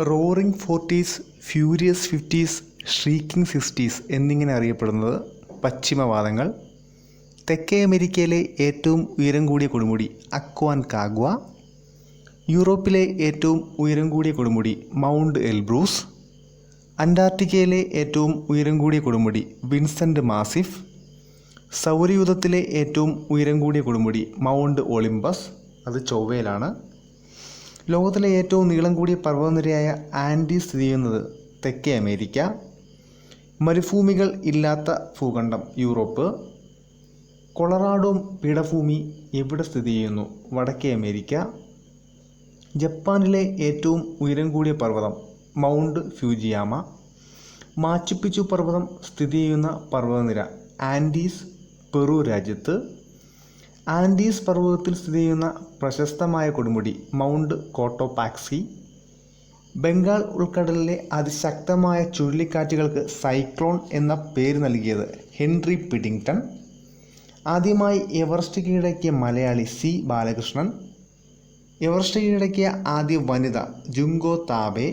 Roaring forties, furious fifties, shrieking sixties എന്നിങ്ങനെ അറിയപ്പെടുന്നത് പശ്ചിമവാതങ്ങൾ. തെക്കേ അമേരിക്കയിലെ ഏറ്റവും ഉയരം കൂടിയ കൊടുമുടി അക്വാൻകാഗ്വ. യൂറോപ്പിലെ ഏറ്റവും ഉയരം കൂടിയ കൊടുമുടി മൗണ്ട് എൽബ്രൂസ്. അന്റാർട്ടിക്കയിലെ ഏറ്റവും ഉയരം കൂടിയ കൊടുമുടി വിൻസെൻ്റ് മാസിഫ്. സൗരയൂഥത്തിലെ ഏറ്റവും ഉയരം കൂടിയ കൊടുമുടി മൗണ്ട് ഒളിമ്പസ്, അത് ചൊവ്വയിലാണ്. ലോകത്തിലെ ഏറ്റവും നീളം കൂടിയ പർവ്വതനിരയായ ആൻഡീസ് സ്ഥിതി ചെയ്യുന്നത് തെക്കേ അമേരിക്ക. മരുഭൂമികൾ ഇല്ലാത്ത ഭൂഖണ്ഡം യൂറോപ്പ്. കൊളറാഡോ പീഠഭൂമി എവിടെ സ്ഥിതി ചെയ്യുന്നു? വടക്കേ അമേരിക്ക. ജപ്പാനിലെ ഏറ്റവും ഉയരം കൂടിയ പർവ്വതം മൗണ്ട് ഫ്യൂജിയാമ. മാച്ചുപിച്ചു പർവ്വതം സ്ഥിതി ചെയ്യുന്ന പർവ്വതനിര ആൻഡീസ്, പെറു രാജ്യത്ത്. ആൻഡീസ് പർവ്വതത്തിൽ സ്ഥിതി ചെയ്യുന്ന പ്രശസ്തമായ കൊടുമുടി മൗണ്ട് കോട്ടോപാക്സി. ബംഗാൾ ഉൾക്കടലിലെ അതിശക്തമായ ചുഴലിക്കാറ്റുകൾക്ക് സൈക്ലോൺ എന്ന പേര് നൽകിയത് ഹെൻറി പിഡിങ്ടൺ. ആദ്യമായി എവറസ്റ്റ് കീഴടക്കിയ മലയാളി സി ബാലകൃഷ്ണൻ. എവറസ്റ്റ് കീഴടക്കിയ ആദ്യ വനിത ജുങ്കോ താബെ.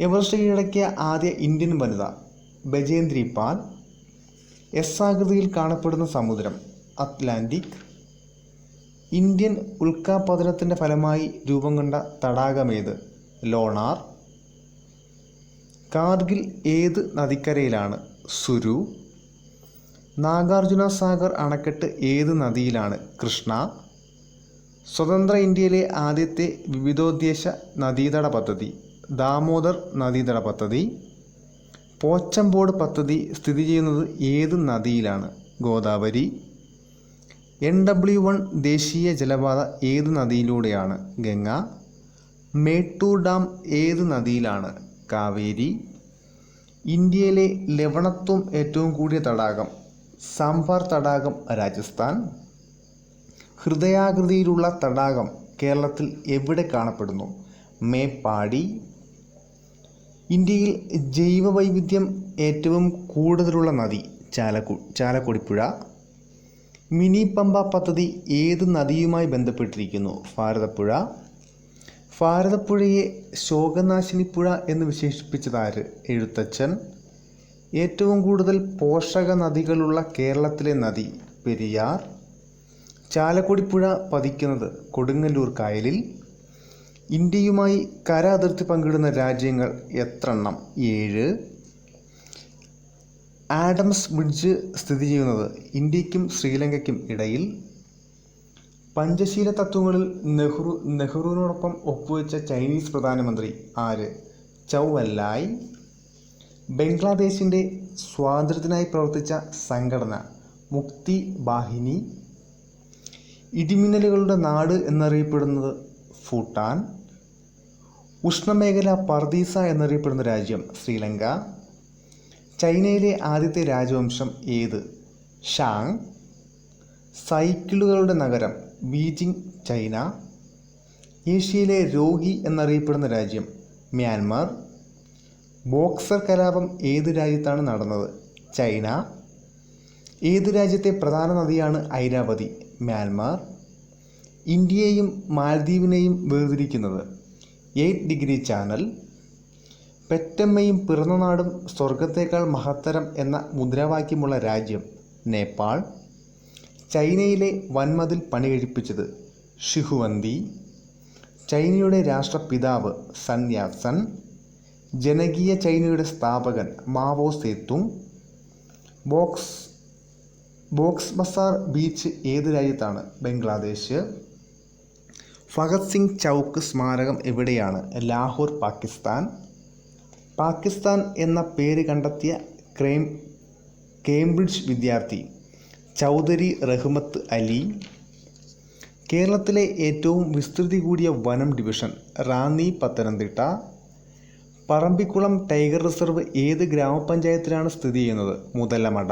എവറസ്റ്റ് കീഴടക്കിയ ആദ്യ ഇന്ത്യൻ വനിത ബജേന്ദ്രി പാൽ. എസ് ആകൃതിയിൽ കാണപ്പെടുന്ന സമുദ്രം അറ്റ്ലാന്റിക്. ഇന്ത്യൻ ഉൽക്കാപതനത്തിൻ്റെ ഫലമായി രൂപം കൊണ്ട തടാകമേത്? ലോണാർ. കാർഗിൽ ഏത് നദിക്കരയിലാണ്? സുരു. നാഗാർജുന സാഗർ അണക്കെട്ട് ഏത് നദിയിലാണ്? കൃഷ്ണ. സ്വതന്ത്ര ഇന്ത്യയിലെ ആദ്യത്തെ വിവിധോദ്ദേശ നദീതട പദ്ധതി ദാമോദർ നദീതട പദ്ധതി. പോച്ചമ്പോട് പദ്ധതി സ്ഥിതി ചെയ്യുന്നത് ഏത് നദിയിലാണ്? ഗോദാവരി. NW1 ദേശീയ ജലപാത ഏത് നദിയിലൂടെയാണ്? ഗംഗ. മേട്ടൂർ ഡാം ഏത് നദിയിലാണ്? കാവേരി. ഇന്ത്യയിലെ ലവണത്വം ഏറ്റവും കൂടിയ തടാകം സാംഭാർ തടാകം, രാജസ്ഥാൻ. ഹൃദയാകൃതിയിലുള്ള തടാകം കേരളത്തിൽ എവിടെ കാണപ്പെടുന്നു? മേപ്പാടി. ഇന്ത്യയിൽ ജൈവവൈവിധ്യം ഏറ്റവും കൂടുതലുള്ള നദി ചാലക്കുടിപ്പുഴ. മിനി പമ്പ പദ്ധതി ഏത് നദിയുമായി ബന്ധപ്പെട്ടിരിക്കുന്നു? ഭാരതപ്പുഴ. ഭാരതപ്പുഴയെ ശോകനാശിനിപ്പുഴ എന്ന് വിശേഷിപ്പിച്ചതാര്? എഴുത്തച്ഛൻ. ഏറ്റവും കൂടുതൽ പോഷക നദികളുള്ള കേരളത്തിലെ നദി പെരിയാർ. ചാലക്കുടിപ്പുഴ പതിക്കുന്നത് കൊടുങ്ങല്ലൂർ കായലിൽ. ഇന്ത്യയുമായി കര അതിർത്തി പങ്കിടുന്ന രാജ്യങ്ങൾ എത്രണ്ണം? 7. ആഡംസ് ബ്രിഡ്ജ് സ്ഥിതി ചെയ്യുന്നത് ഇന്ത്യക്കും ശ്രീലങ്കയ്ക്കും ഇടയിൽ. പഞ്ചശീല തത്വങ്ങളിൽ നെഹ്റുവിനോടൊപ്പം ഒപ്പുവെച്ച ചൈനീസ് പ്രധാനമന്ത്രി ആര്? ചൗ എൻലായ്. ബംഗ്ലാദേശിൻ്റെ സ്വാതന്ത്ര്യത്തിനായി പ്രവർത്തിച്ച സംഘടന മുക്തി ബാഹിനി. ഇടിമിന്നലുകളുടെ നാട് എന്നറിയപ്പെടുന്നത് ഭൂട്ടാൻ. ഉഷ്ണമേഖല പർദീസ എന്നറിയപ്പെടുന്ന രാജ്യം ശ്രീലങ്ക. ചൈനയിലെ ആദ്യത്തെ രാജവംശം ഏത്? ഷാങ്. സൈക്കിളുകളുടെ നഗരം ബീജിംഗ്, ചൈന. ഏഷ്യയിലെ രോഗി എന്നറിയപ്പെടുന്ന രാജ്യം മ്യാൻമർ. ബോക്സർ കലാപം ഏത് രാജ്യത്താണ് നടന്നത്? ചൈന. ഏത് രാജ്യത്തെ പ്രധാന നദിയാണ് ഐരാവതി? മ്യാൻമർ. ഇന്ത്യയെയും മാലദ്വീപിനെയും വേർതിരിക്കുന്നത് 8 ഡിഗ്രി ചാനൽ. പെറ്റമ്മയും പിറന്ന നാടും സ്വർഗത്തേക്കാൾ മഹത്തരം എന്ന മുദ്രാവാക്യമുള്ള രാജ്യം നേപ്പാൾ. ചൈനയിലെ വൻമതിൽ പണി കഴിപ്പിച്ചത് ഷിഹുവന്തി. ചൈനയുടെ രാഷ്ട്രപിതാവ് സൻ യാത്സൻ. ജനകീയ ചൈനയുടെ സ്ഥാപകൻ Mao Zedong. Box Bazar beach ഏത് രാജ്യത്താണ്? ബംഗ്ലാദേശ്. ഭഗത് സിംഗ് ചൗക്ക് സ്മാരകം എവിടെയാണ്? ലാഹോർ, പാകിസ്ഥാൻ. പാകിസ്ഥാൻ എന്ന പേര് കണ്ടെത്തിയ കേംബ്രിഡ്ജ് വിദ്യാർത്ഥി ചൗധരി റഹ്മത്ത് അലി. കേരളത്തിലെ ഏറ്റവും വിസ്തൃതി കൂടിയ വനം division Ranni, Pathanamthitta. Parambikulam tiger reserve ഏത് ഗ്രാമപഞ്ചായത്തിലാണ് സ്ഥിതി ചെയ്യുന്നത്? മുതലമട.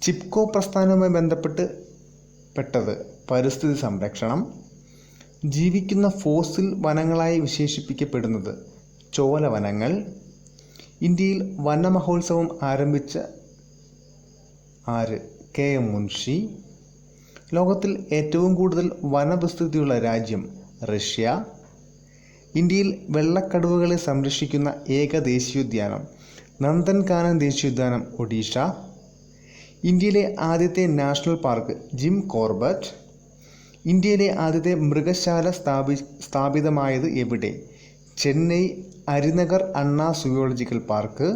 ചിപ്കോ പ്രസ്ഥാനവുമായി ബന്ധപ്പെട്ടത് പരിസ്ഥിതി സംരക്ഷണം. ജീവിക്കുന്ന ഫോസിൽ വനങ്ങളായി വിശേഷിപ്പിക്കപ്പെടുന്നത് ചോലവനങ്ങൾ. ഇന്ത്യയിൽ വനമഹോത്സവം ആരംഭിച്ച ആര്? KM മുൻഷി. ലോകത്തിൽ ഏറ്റവും കൂടുതൽ വനവിസ്തൃതിയുള്ള രാജ്യം റഷ്യ. ഇന്ത്യയിൽ വെള്ളക്കടുവകളെ സംരക്ഷിക്കുന്ന ഏക ദേശീയോദ്യാനം നന്ദൻകാനൻ ദേശീയോദ്യാനം, ഒഡീഷ. ഇന്ത്യയിലെ ആദ്യത്തെ നാഷണൽ പാർക്ക് ജിം കോർബറ്റ്. ഇന്ത്യയിലെ ആദ്യത്തെ മൃഗശാല സ്ഥാപിതമായത് എവിടെ? ചെന്നൈ അരിനഗർ അണ്ണാ സുയോളജിക്കൽ പാർക്ക്.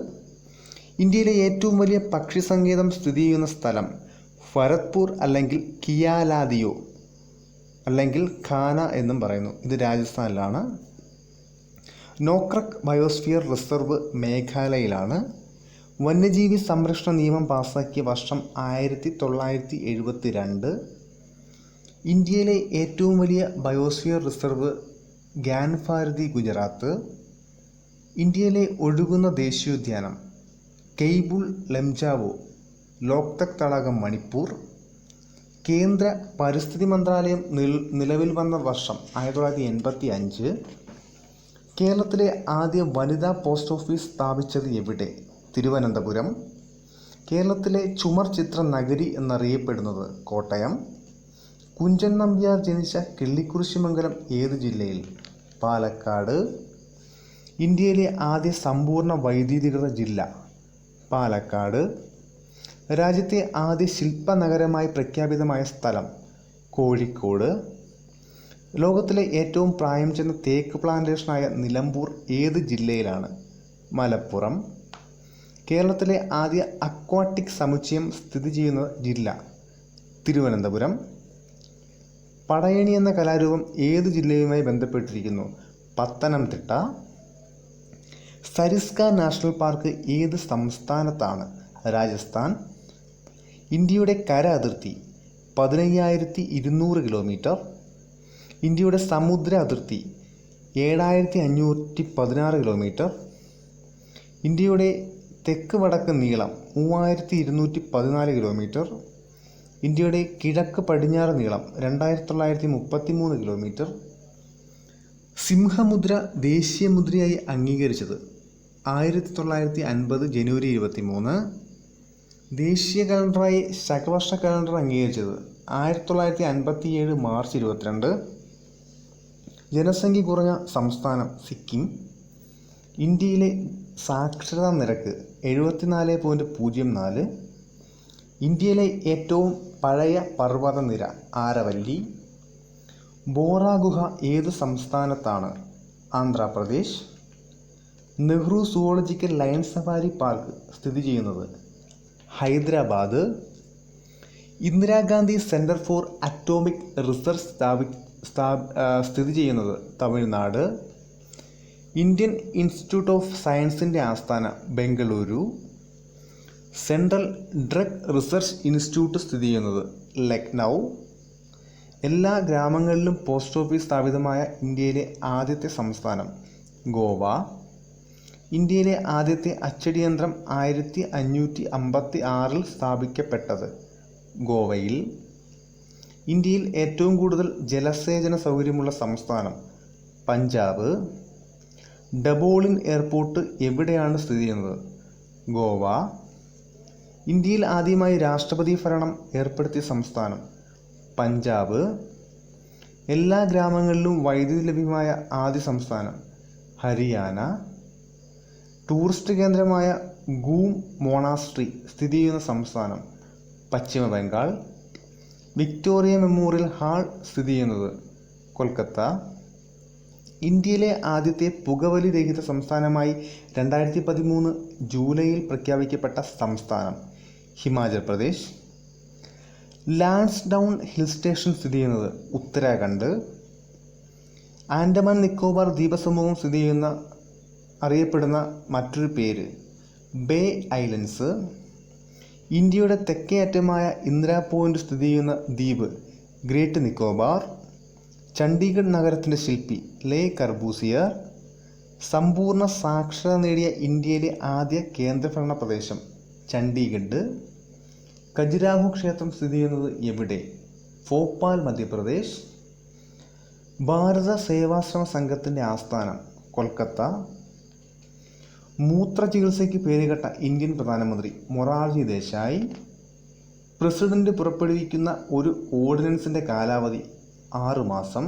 ഇന്ത്യയിലെ ഏറ്റവും വലിയ പക്ഷി സങ്കേതം സ്ഥിതി ചെയ്യുന്ന സ്ഥലം ഭരത്പൂർ അല്ലെങ്കിൽ കിയാലാദിയോ അല്ലെങ്കിൽ ഖാന എന്നും പറയുന്നു. ഇത് രാജസ്ഥാനിലാണ്. നോക്രക് ബയോസ്ഫിയർ റിസർവ് മേഘാലയയിലാണ്. വന്യജീവി സംരക്ഷണ നിയമം പാസാക്കിയ വർഷം 1972. ഇന്ത്യയിലെ ഏറ്റവും വലിയ ബയോസ്ഫിയർ റിസർവ് ഗ്യാൻഫാർദി, ഗുജറാത്ത്. ഇന്ത്യയിലെ ഒഴുകുന്ന ദേശീയോദ്യാനം കെയ്ബുൾ ലംജാവോ, ലോക്തക് തടാകം, മണിപ്പൂർ. കേന്ദ്ര പരിസ്ഥിതി മന്ത്രാലയം നിലവിൽ വന്ന വർഷം 1985. കേരളത്തിലെ ആദ്യ വനിതാ പോസ്റ്റ് ഓഫീസ് സ്ഥാപിച്ചത് എവിടെ? തിരുവനന്തപുരം. കേരളത്തിലെ ചുമർ ചിത്ര നഗരി എന്നറിയപ്പെടുന്നത് കോട്ടയം. കുഞ്ചൻ നമ്പ്യാർ ജനിച്ച കിള്ളിക്കുറിശ്ശിമംഗലം ഏത് ജില്ലയിൽ? പാലക്കാട്. ഇന്ത്യയിലെ ആദ്യ സമ്പൂർണ്ണ വൈദ്യുതീകൃത ജില്ല പാലക്കാട്. രാജ്യത്തെ ആദ്യ ശില്പനഗരമായി പ്രഖ്യാപിതമായ സ്ഥലം കോഴിക്കോട്. ലോകത്തിലെ ഏറ്റവും പ്രായം ചെന്ന തേക്ക് പ്ലാന്റേഷനായ നിലമ്പൂർ ഏത് ജില്ലയിലാണ്? മലപ്പുറം. കേരളത്തിലെ ആദ്യ അക്വാട്ടിക് സമുച്ചയം സ്ഥിതി ചെയ്യുന്ന ജില്ല തിരുവനന്തപുരം. പടയണി എന്ന കലാരൂപം ഏത് ജില്ലയുമായി ബന്ധപ്പെട്ടിരിക്കുന്നു? പത്തനംതിട്ട. സരിസ്ക നാഷണൽ പാർക്ക് ഏത് സംസ്ഥാനത്താണ്? രാജസ്ഥാൻ. ഇന്ത്യയുടെ കര അതിർത്തി 15,200 കിലോമീറ്റർ. ഇന്ത്യയുടെ സമുദ്ര അതിർത്തി 7,516 കിലോമീറ്റർ. ഇന്ത്യയുടെ തെക്ക് വടക്ക് നീളം 3,214 കിലോമീറ്റർ. ഇന്ത്യയുടെ കിഴക്ക് പടിഞ്ഞാറ് നീളം 2,933 കിലോമീറ്റർ. സിംഹമുദ്ര ദേശീയ മുദ്രയായി അംഗീകരിച്ചത് 1950 ജനുവരി 23. ദേശീയ കലണ്ടറായി ശകവർഷ കലണ്ടർ അംഗീകരിച്ചത് 1957 മാർച്ച് 22. ജനസംഖ്യ കുറഞ്ഞ സംസ്ഥാനം സിക്കിം. ഇന്ത്യയിലെ സാക്ഷരതാ നിരക്ക് 74.04. ഇന്ത്യയിലെ ഏറ്റവും പഴയ പർവ്വതനിര ആരവല്ലി. ബോറ ഗുഹ ഏത് സംസ്ഥാനത്താണ്? Andhra Pradesh. Nehru zoological lion safari park സ്ഥിതി ചെയ്യുന്നത് Hyderabad. Indira Gandhi centre for atomic research സ്ഥിതി ചെയ്യുന്നത് തമിഴ്നാട്. ഇന്ത്യൻ ഇൻസ്റ്റിറ്റ്യൂട്ട് ഓഫ് സയൻസിൻ്റെ ആസ്ഥാനം Bengaluru. Central drug research institute സ്ഥിതി ചെയ്യുന്നത് ലക്നൗ. എല്ലാ ഗ്രാമങ്ങളിലും പോസ്റ്റ് ഓഫീസ് സ്ഥാപിതമായ ഇന്ത്യയിലെ ആദ്യത്തെ സംസ്ഥാനം ഗോവ. ഇന്ത്യയിലെ ആദ്യത്തെ അച്ചടി യന്ത്രം 1556 സ്ഥാപിക്കപ്പെട്ടത് ഗോവയിൽ. ഇന്ത്യയിൽ ഏറ്റവും കൂടുതൽ ജലസേചന സൗകര്യമുള്ള സംസ്ഥാനം പഞ്ചാബ്. ഡബോളിൻ എയർപോർട്ട് എവിടെയാണ് സ്ഥിതി ചെയ്യുന്നത്? ഗോവ. ഇന്ത്യയിൽ ആദ്യമായി രാഷ്ട്രപതി ഭരണം ഏർപ്പെടുത്തിയ സംസ്ഥാനം പഞ്ചാബ്. എല്ലാ ഗ്രാമങ്ങളിലും വൈദ്യുതി ലഭ്യമായ ആദ്യ സംസ്ഥാനം ഹരിയാന. ടൂറിസ്റ്റ് കേന്ദ്രമായ ഗൂം മോണാസ്ട്രി സ്ഥിതി ചെയ്യുന്ന സംസ്ഥാനം പശ്ചിമ ബംഗാൾ. വിക്ടോറിയ മെമ്മോറിയൽ ഹാൾ സ്ഥിതി ചെയ്യുന്നത് കൊൽക്കത്ത. ഇന്ത്യയിലെ ആദ്യത്തെ പുകവലി രഹിത സംസ്ഥാനമായി 2013 ജൂലൈയിൽ പ്രഖ്യാപിക്കപ്പെട്ട സംസ്ഥാനം ഹിമാചൽ പ്രദേശ്. ലാൻസ്ഡൗൺ ഹിൽ സ്റ്റേഷൻ സ്ഥിതി ചെയ്യുന്നത് ഉത്തരാഖണ്ഡ്. ആൻഡമാൻ നിക്കോബാർ ദ്വീപസമൂഹം സ്ഥിതി ചെയ്യുന്ന അറിയപ്പെടുന്ന മറ്റൊരു പേര് ബേ ഐലൻഡ്സ്. ഇന്ത്യയുടെ തെക്കേ അറ്റമായ ഇന്ദിരാ പോയിന്റ് സ്ഥിതി ചെയ്യുന്ന ദ്വീപ് ഗ്രേറ്റ് നിക്കോബാർ. ചണ്ഡീഗഡ് നഗരത്തിൻ്റെ ശില്പി ലേ കർബൂസിയർ. സമ്പൂർണ്ണ സാക്ഷരത നേടിയ ഇന്ത്യയിലെ ആദ്യ കേന്ദ്രഭരണ പ്രദേശം ചണ്ഡീഗഡ്. ഖജുരാഹോ ക്ഷേത്രം സ്ഥിതി ചെയ്യുന്നത് എവിടെ? ഭോപ്പാൽ, മധ്യപ്രദേശ്. ഭാരത സേവാശ്രമ സംഘത്തിൻ്റെ ആസ്ഥാനം കൊൽക്കത്ത. മൂത്ര ചികിത്സയ്ക്ക് പേരുകേട്ട ഇന്ത്യൻ പ്രധാനമന്ത്രി മൊറാർജി ദേശായി. പ്രസിഡന്റ് പുറപ്പെടുവിക്കുന്ന ഒരു ഓർഡിനൻസിൻ്റെ കാലാവധി 6 മാസം.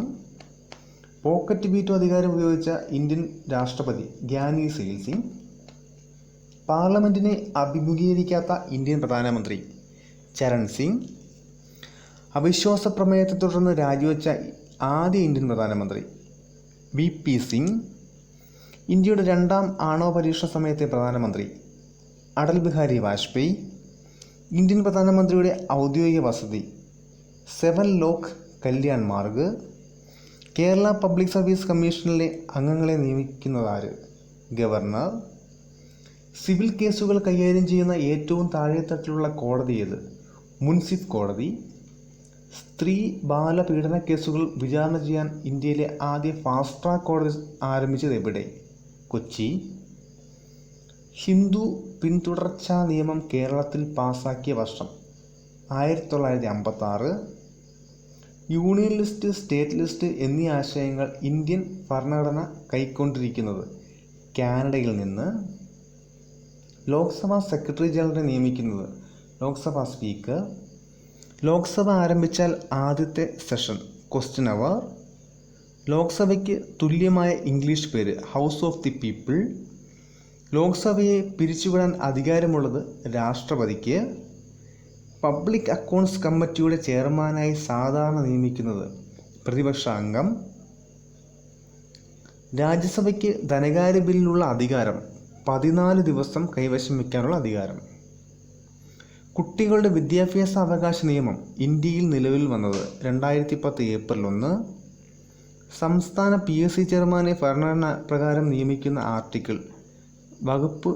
പോക്കറ്റ് വീറ്റോ അധികാരം ഉപയോഗിച്ച ഇന്ത്യൻ രാഷ്ട്രപതി ഗ്യാനി സെയിൽ സിംഗ്. പാർലമെൻറ്റിനെ അഭിമുഖീകരിക്കാത്ത ഇന്ത്യൻ പ്രധാനമന്ത്രി ചരൺ സിംഗ്. അവിശ്വാസ പ്രമേയത്തെ തുടർന്ന് രാജിവെച്ച ആദ്യ ഇന്ത്യൻ പ്രധാനമന്ത്രി VP സിംഗ്. ഇന്ത്യയുടെ രണ്ടാം ആണവ പരീക്ഷണ സമയത്തെ പ്രധാനമന്ത്രി അടൽ ബിഹാരി വാജ്പേയി. ഇന്ത്യൻ പ്രധാനമന്ത്രിയുടെ ഔദ്യോഗിക വസതി 7 ലോക് കല്യാൺ മാർഗ്. കേരള പബ്ലിക് സർവീസ് കമ്മീഷനിലെ അംഗങ്ങളെ നിയമിക്കുന്നതാര്? ഗവർണർ. സിവിൽ കേസുകൾ കൈകാര്യം ചെയ്യുന്ന ഏറ്റവും താഴെത്തട്ടിലുള്ള കോടതി ഏത്? മുൻസിഫ് കോടതി. സ്ത്രീ ബാല പീഡന കേസുകൾ വിചാരണ ചെയ്യാൻ ഇന്ത്യയിലെ ആദ്യ ഫാസ്റ്റ് ട്രാക്ക് കോടതി ആരംഭിച്ചത് എവിടെ? കൊച്ചി. ഹിന്ദു പിന്തുടർച്ചാ നിയമം കേരളത്തിൽ പാസാക്കിയ വർഷം 1956. യൂണിയൻ ലിസ്റ്റ്, സ്റ്റേറ്റ് ലിസ്റ്റ് എന്നീ ആശയങ്ങൾ ഇന്ത്യൻ ഭരണഘടന കൈക്കൊണ്ടിരിക്കുന്നത് കാനഡയിൽ നിന്ന്. ലോക്സഭാ സെക്രട്ടറി ജനറലിനെ നിയമിക്കുന്നത് ലോക്സഭാ സ്പീക്കർ. ലോക്സഭ ആരംഭിച്ചാൽ ആദ്യത്തെ സെഷൻ ക്വസ്റ്റ്യൻ അവർ. ലോക്സഭയ്ക്ക് തുല്യമായ ഇംഗ്ലീഷ് പേര് ഹൗസ് ഓഫ് ദി പീപ്പിൾ. ലോക്സഭയെ പിരിച്ചുവിടാൻ അധികാരമുള്ളത് രാഷ്ട്രപതിക്ക്. പബ്ലിക് അക്കൗണ്ട്സ് കമ്മിറ്റിയുടെ ചെയർമാനായി സാധാരണ നിയമിക്കുന്നത് പ്രതിപക്ഷ അംഗം. രാജ്യസഭയ്ക്ക് ധനകാര്യ ബില്ലിനുള്ള അധികാരം 14 ദിവസം കൈവശം വയ്ക്കാനുള്ള അധികാരം. കുട്ടികളുടെ വിദ്യാഭ്യാസ അവകാശ നിയമം ഇന്ത്യയിൽ നിലവിൽ വന്നത് 2010 ഏപ്രിൽ 1. സംസ്ഥാന PSC ചെയർമാനെ ഭരണഘടന പ്രകാരം നിയമിക്കുന്ന ആർട്ടിക്കിൾ വകുപ്പ്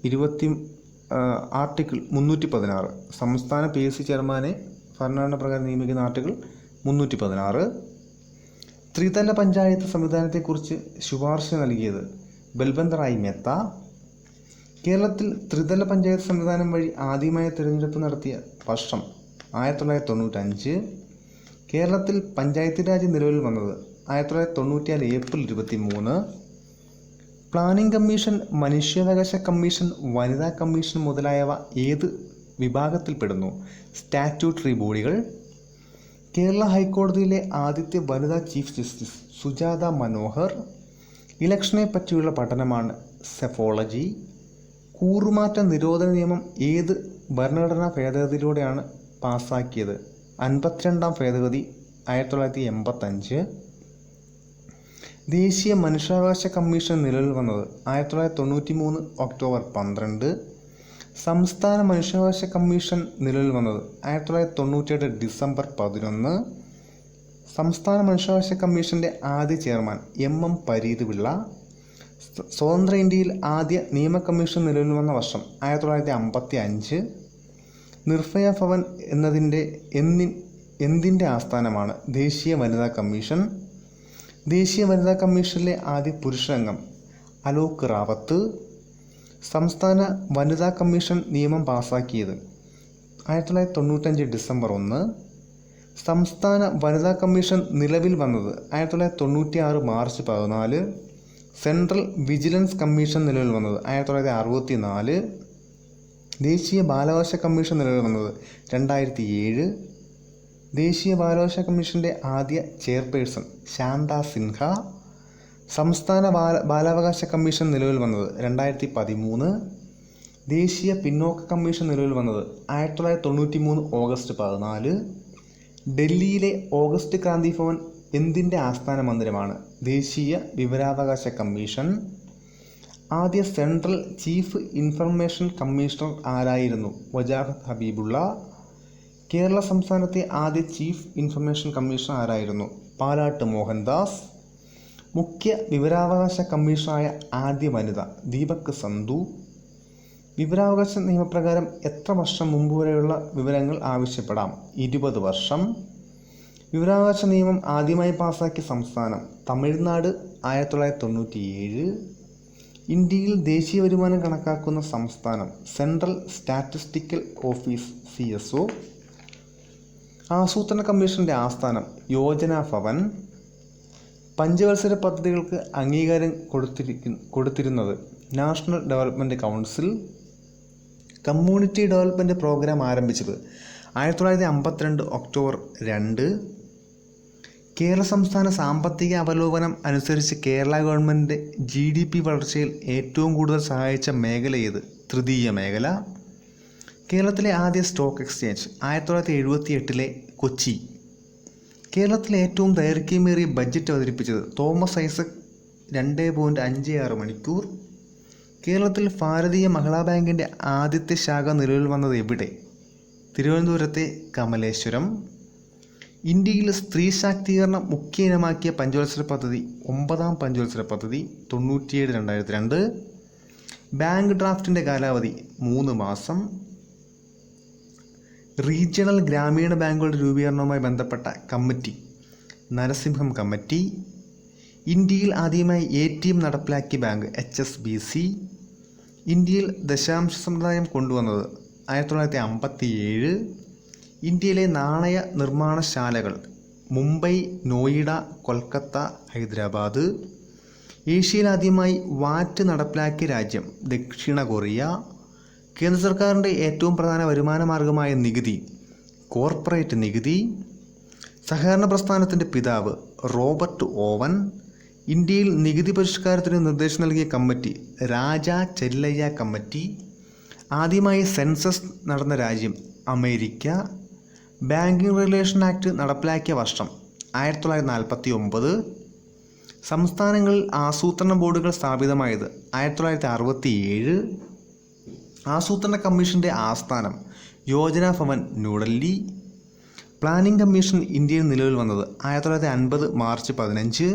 20 ആർട്ടിക്കിൾ 316. സംസ്ഥാന PSC ചെയർമാനെ ഭരണഘടന പ്രകാരം നിയമിക്കുന്ന ആർട്ടിക്കിൾ 316. ത്രിതല പഞ്ചായത്ത് സംവിധാനത്തെക്കുറിച്ച് ശുപാർശ നൽകിയത് ബൽവന്ത് റായ് മെഹ്ത്ത. കേരളത്തിൽ ത്രിതല പഞ്ചായത്ത് സംവിധാനം വഴി ആദ്യമായി തിരഞ്ഞെടുപ്പ് നടത്തിയ വർഷം 1995. കേരളത്തിൽ പഞ്ചായത്ത് രാജ് നിലവിൽ വന്നത് 1994 ഏപ്രിൽ 23. പ്ലാനിംഗ് കമ്മീഷൻ, മനുഷ്യാവകാശ കമ്മീഷൻ, വനിതാ കമ്മീഷൻ മുതലായവ ഏത് വിഭാഗത്തിൽപ്പെടുന്നു? സ്റ്റാറ്റ്യൂട്ടറി ബോഡികൾ. കേരള ഹൈക്കോടതിയിലെ ആദ്യത്തെ വനിതാ ചീഫ് ജസ്റ്റിസ് സുജാത മനോഹർ. ഇലക്ഷനെ പറ്റിയുള്ള പഠനമാണ് സെഫോളജി. കൂറുമാറ്റ നിരോധന നിയമം ഏത് ഭരണഘടനാ ഭേദഗതിയിലൂടെയാണ് പാസാക്കിയത്? 52ാം ഭേദഗതി 1985. ദേശീയ മനുഷ്യാവകാശ കമ്മീഷൻ നിലവിൽ വന്നത് 1993 ഒക്ടോബർ 12. സംസ്ഥാന മനുഷ്യാവകാശ കമ്മീഷൻ നിലവിൽ വന്നത് 1997 ഡിസംബർ 11. സംസ്ഥാന മനുഷ്യാവകാശ കമ്മീഷൻ്റെ ആദ്യ ചെയർമാൻ MM പരീത് പിള്ള. സ്വതന്ത്ര ഇന്ത്യയിൽ ആദ്യ നിയമ കമ്മീഷൻ നിലവിൽ വന്ന വർഷം 1955. നിർഭയ ഭവൻ എന്തിൻ്റെ ആസ്ഥാനമാണ്? ദേശീയ വനിതാ കമ്മീഷൻ. ദേശീയ വനിതാ കമ്മീഷനിലെ ആദ്യ പുരുഷാംഗം അലോക് റാവത്ത്. സംസ്ഥാന വനിതാ കമ്മീഷൻ നിയമം പാസാക്കിയത് 1995 ഡിസംബർ 1. സംസ്ഥാന വനിതാ കമ്മീഷൻ നിലവിൽ വന്നത് 1996 മാർച്ച് 14. സെൻട്രൽ വിജിലൻസ് കമ്മീഷൻ നിലവിൽ വന്നത് 1964. ദേശീയ ബാലാവകാശ കമ്മീഷൻ നിലവിൽ വന്നത് 2007. ദേശീയ ബാലാവകാശ കമ്മീഷൻ്റെ ആദ്യ ചെയർപേഴ്സൺ ശാന്ത സിൻഹ. സംസ്ഥാന ബാലാവകാശ കമ്മീഷൻ നിലവിൽ വന്നത് 2013. ദേശീയ പിന്നോക്ക കമ്മീഷൻ നിലവിൽ വന്നത് 1993 ഓഗസ്റ്റ് 14. ഡൽഹിയിലെ ഓഗസ്റ്റ് ക്രാന്തി ഭവൻ എന്തിൻ്റെ ആസ്ഥാന മന്ദിരമാണ്? ദേശീയ വിവരാവകാശ കമ്മീഷൻ. ആദ്യ സെൻട്രൽ ചീഫ് ഇൻഫർമേഷൻ കമ്മീഷണർ ആരായിരുന്നു? വജാഹത്ത് ഹബീബുള്ള. കേരള സംസ്ഥാനത്തെ ആദ്യ ചീഫ് ഇൻഫർമേഷൻ കമ്മീഷണർ ആരായിരുന്നു? പാലാട്ട് മോഹൻദാസ്. മുഖ്യ വിവരാവകാശ കമ്മീഷണറായ ആദ്യ വനിത ദീപക് സന്ധു. വിവരാവകാശ നിയമപ്രകാരം എത്ര വർഷം മുമ്പ് വരെയുള്ള വിവരങ്ങൾ ആവശ്യപ്പെടാം? 20 വർഷം. വിവരാവകാശ നിയമം ആദ്യമായി പാസാക്കിയ സംസ്ഥാനം തമിഴ്നാട് 1997. ഇന്ത്യയിൽ ദേശീയ വരുമാനം കണക്കാക്കുന്ന സംസ്ഥാനം സെൻട്രൽ സ്റ്റാറ്റിസ്റ്റിക്കൽ ഓഫീസ് CSO. ആസൂത്രണ കമ്മീഷൻ്റെ ആസ്ഥാനം യോജന ഭവൻ. പഞ്ചവത്സര പദ്ധതികൾക്ക് അംഗീകാരം കൊടുത്തിരുന്നത് national development council. Community development programme ആരംഭിച്ചത് 1952 ഒക്ടോബർ 2. കേരള സംസ്ഥാന സാമ്പത്തിക അവലോകനം അനുസരിച്ച് കേരള ഗവൺമെൻറ് GDP വളർച്ചയിൽ ഏറ്റവും കൂടുതൽ സഹായിച്ച മേഖല ഏത്? തൃതീയ മേഖല. കേരളത്തിലെ ആദ്യ സ്റ്റോക്ക് എക്സ്ചേഞ്ച് 1978 കൊച്ചി. കേരളത്തിലെ ഏറ്റവും ദൈർഘ്യമേറിയ ബഡ്ജറ്റ് അവതരിപ്പിച്ചത് തോമസ് ഐസക് 2.56 മണിക്കൂർ. കേരളത്തിൽ ഭാരതീയ മഹിളാ ബാങ്കിൻ്റെ ആദ്യത്തെ ശാഖ നിലവിൽ വന്നത് എവിടെ? തിരുവനന്തപുരത്തെ കമലേശ്വരം. ഇന്ത്യയിൽ സ്ത്രീ ശാക്തീകരണം മുഖ്യ ഇനമാക്കിയ പഞ്ചവത്സര പദ്ധതി 9ാം പഞ്ചവത്സര പദ്ധതി 97-2002. ബാങ്ക് ഡ്രാഫ്റ്റിൻ്റെ കാലാവധി 3 മാസം. റീജിയണൽ ഗ്രാമീണ ബാങ്കുകളുടെ രൂപീകരണവുമായി ബന്ധപ്പെട്ട കമ്മിറ്റി നരസിംഹം കമ്മിറ്റി. ഇന്ത്യയിൽ ആദ്യമായി ATM നടപ്പിലാക്കിയ ബാങ്ക് HSBC. ഇന്ത്യയിൽ ദശാംശ സമ്പ്രദായം കൊണ്ടുവന്നത് 1957. ഇന്ത്യയിലെ നാണയ നിർമ്മാണശാലകൾ മുംബൈ, നോയിഡ, കൊൽക്കത്ത, ഹൈദരാബാദ്. ഏഷ്യയിൽ ആദ്യമായി വാറ്റ് നടപ്പിലാക്കിയ രാജ്യം ദക്ഷിണ കൊറിയ. കേന്ദ്ര സർക്കാരിൻ്റെ ഏറ്റവും പ്രധാന വരുമാന മാർഗമായ നികുതി കോർപ്പറേറ്റ് നികുതി. സഹകരണ പ്രസ്ഥാനത്തിൻ്റെ പിതാവ് റോബർട്ട് ഓവൻ. ഇന്ത്യയിൽ നികുതി പരിഷ്കാരത്തിന് നിർദ്ദേശം നൽകിയ കമ്മിറ്റി രാജ ചെല്ലയ്യ കമ്മിറ്റി. ആദ്യമായി സെൻസസ് നടന്ന രാജ്യം അമേരിക്ക. ബാങ്കിങ് റെഗുലേഷൻ ആക്ട് നടപ്പിലാക്കിയ വർഷം 1949. സംസ്ഥാനങ്ങളിൽ ആസൂത്രണ ബോർഡുകൾ സ്ഥാപിതമായത് 1967. ആസൂത്രണ കമ്മീഷൻ്റെ ആസ്ഥാനം യോജന ഭവൻ, ന്യൂഡൽഹി. പ്ലാനിംഗ് കമ്മീഷൻ ഇന്ത്യയിൽ നിലവിൽ വന്നത് 1950 മാർച്ച് 15.